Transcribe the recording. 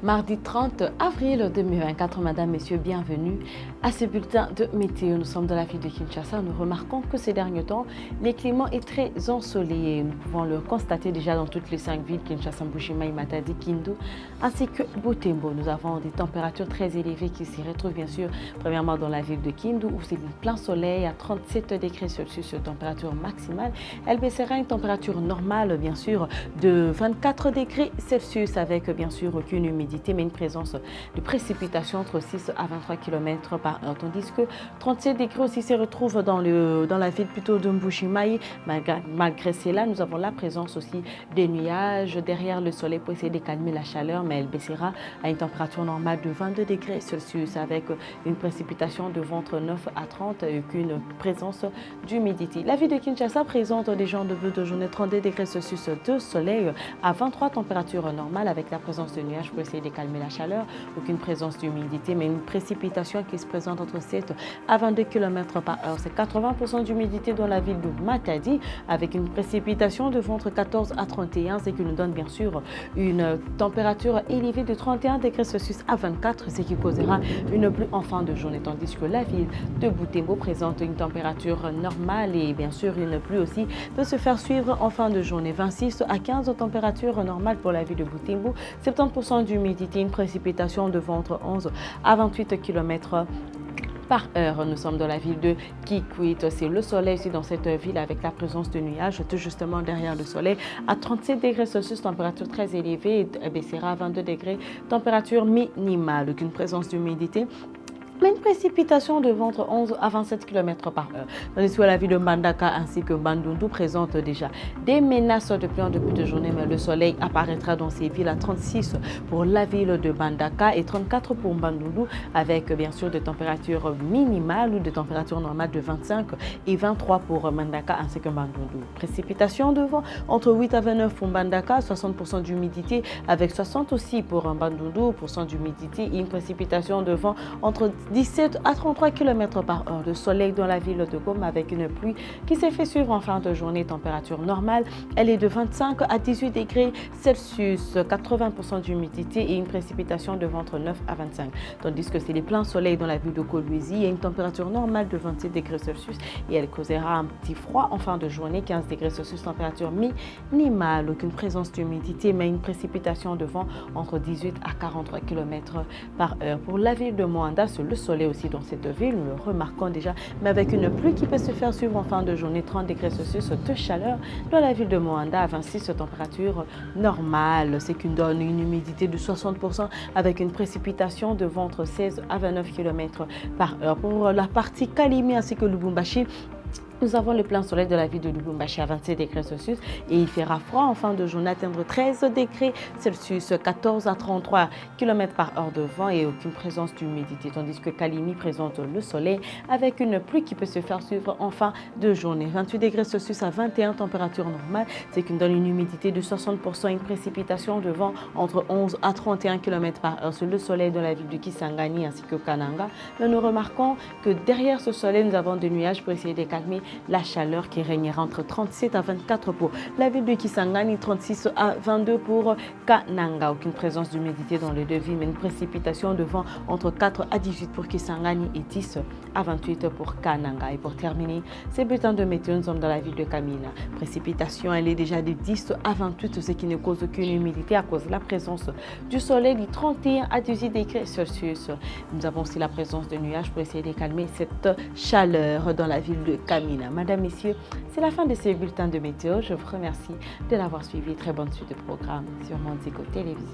Mardi 30 avril 2024, Madame, Messieurs, bienvenue à ce bulletin de météo. Nous sommes dans la ville de Kinshasa. Nous remarquons que ces derniers temps, le climat est très ensoleillé. Nous pouvons le constater déjà dans toutes les 5 villes, Kinshasa, Mbuji-Mayi, Matadi, Kindu, ainsi que Butembo. Nous avons des températures très élevées qui s'y retrouvent bien sûr, premièrement dans la ville de Kindu, où c'est plein soleil à 37 degrés Celsius, température maximale. Elle baissera une température normale, bien sûr, de 24 degrés Celsius, avec bien sûr aucune humidité, mais une présence de précipitations entre 6 à 23 km par heure. Tandis que 37 degrés aussi se retrouvent dans la ville plutôt de Mbuji-Mayi. Malgré cela, nous avons la présence aussi des nuages derrière le soleil pour essayer de calmer la chaleur, mais elle baissera à une température normale de 22 degrés Celsius, avec une précipitation de entre 9 à 30 et aucune présence d'humidité. La ville de Kinshasa présente des jours de journée 32 degrés Celsius de soleil à 23 températures normales, avec la présence de nuages pour essayer de calmer la chaleur, aucune présence d'humidité, mais une précipitation qui se présente entre 7 à 22 km par heure. C'est 80% d'humidité dans la ville de Matadi, avec une précipitation de entre 14 à 31, ce qui nous donne bien sûr une température élevée de 31 degrés Celsius à 24, ce qui causera une pluie en fin de journée, tandis que la ville de Butembo présente une température normale et bien sûr une pluie aussi peut se faire suivre en fin de journée. 26 à 15 températures normales pour la ville de Butembo, 70% d'humidité, une précipitation de entre 11 à 28 km par heure. Nous sommes dans la ville de Kikwit. C'est le soleil ici dans cette ville avec la présence de nuages tout justement derrière le soleil à 37 degrés Celsius, température très élevée, et baissera à 22 degrés, température minimale, aucune présence d'humidité, mais une précipitation de entre 11 à 27 km par heure. Tandis que la ville de Mbandaka ainsi que Bandundu présentent déjà des menaces de pluie en début de journée, mais le soleil apparaîtra dans ces villes à 36 pour la ville de Mbandaka et 34 pour Bandundu, avec bien sûr des températures minimales ou des températures normales de 25 et 23 pour Mbandaka ainsi que Bandundu. Précipitation de vent entre 8 à 29 pour Mbandaka, 60% d'humidité avec 60 aussi pour Bandundu, % d'humidité et une précipitation de vent entre 17 à 33 km par heure. De soleil dans la ville de Goma avec une pluie qui s'est fait suivre en fin de journée. Température normale, elle est de 25 à 18 degrés Celsius, 80% d'humidité et une précipitation de entre 9 à 25. Tandis que c'est les pleins soleil dans la ville de Kolwezi. Il y a une température normale de 27 degrés Celsius et elle causera un petit froid en fin de journée. 15 degrés Celsius, température minimale, aucune présence d'humidité, mais une précipitation de vent entre 18 à 43 km par heure. Pour la ville de Moanda, le soleil aussi dans cette ville, nous le remarquons déjà, mais avec une pluie qui peut se faire suivre en fin de journée, 30 degrés Celsius de chaleur dans la ville de Moanda à 26 température normale, ce qui donne une humidité de 60% avec une précipitation de vent entre 16 à 29 km par heure. Pour la partie Kalimi ainsi que Lubumbashi, nous avons le plein soleil de la ville de Lubumbashi à 27 degrés Celsius et il fera froid en fin de journée, atteindre 13 degrés Celsius, 14 à 33 km par heure de vent et aucune présence d'humidité. Tandis que Kalimi présente le soleil avec une pluie qui peut se faire suivre en fin de journée. 28 degrés Celsius à 21, température normale, c'est qui donne une humidité de 60%, une précipitation de vent entre 11 à 31 km par heure. C'est le soleil de la ville de Kisangani ainsi que Kananga. Mais nous remarquons que derrière ce soleil, nous avons des nuages pour essayer de calmer la chaleur qui régnera entre 37 à 24 pour la ville de Kisangani, 36 à 22 pour Kananga. Aucune présence d'humidité dans les deux villes, mais une précipitation de vent entre 4 à 18 pour Kisangani et 10 à 28 pour Kananga. Et pour terminer, ces bulletins de météo, nous sommes dans la ville de Kamina. Précipitation, elle est déjà de 10 à 28, ce qui ne cause aucune humidité à cause de la présence du soleil du 31 à 18 degrés Celsius. Nous avons aussi la présence de nuages pour essayer de calmer cette chaleur dans la ville de Kamina. Madame, Messieurs, c'est la fin de ce bulletin de météo. Je vous remercie de l'avoir suivi. Très bonne suite de programme sur Manzico Télévision.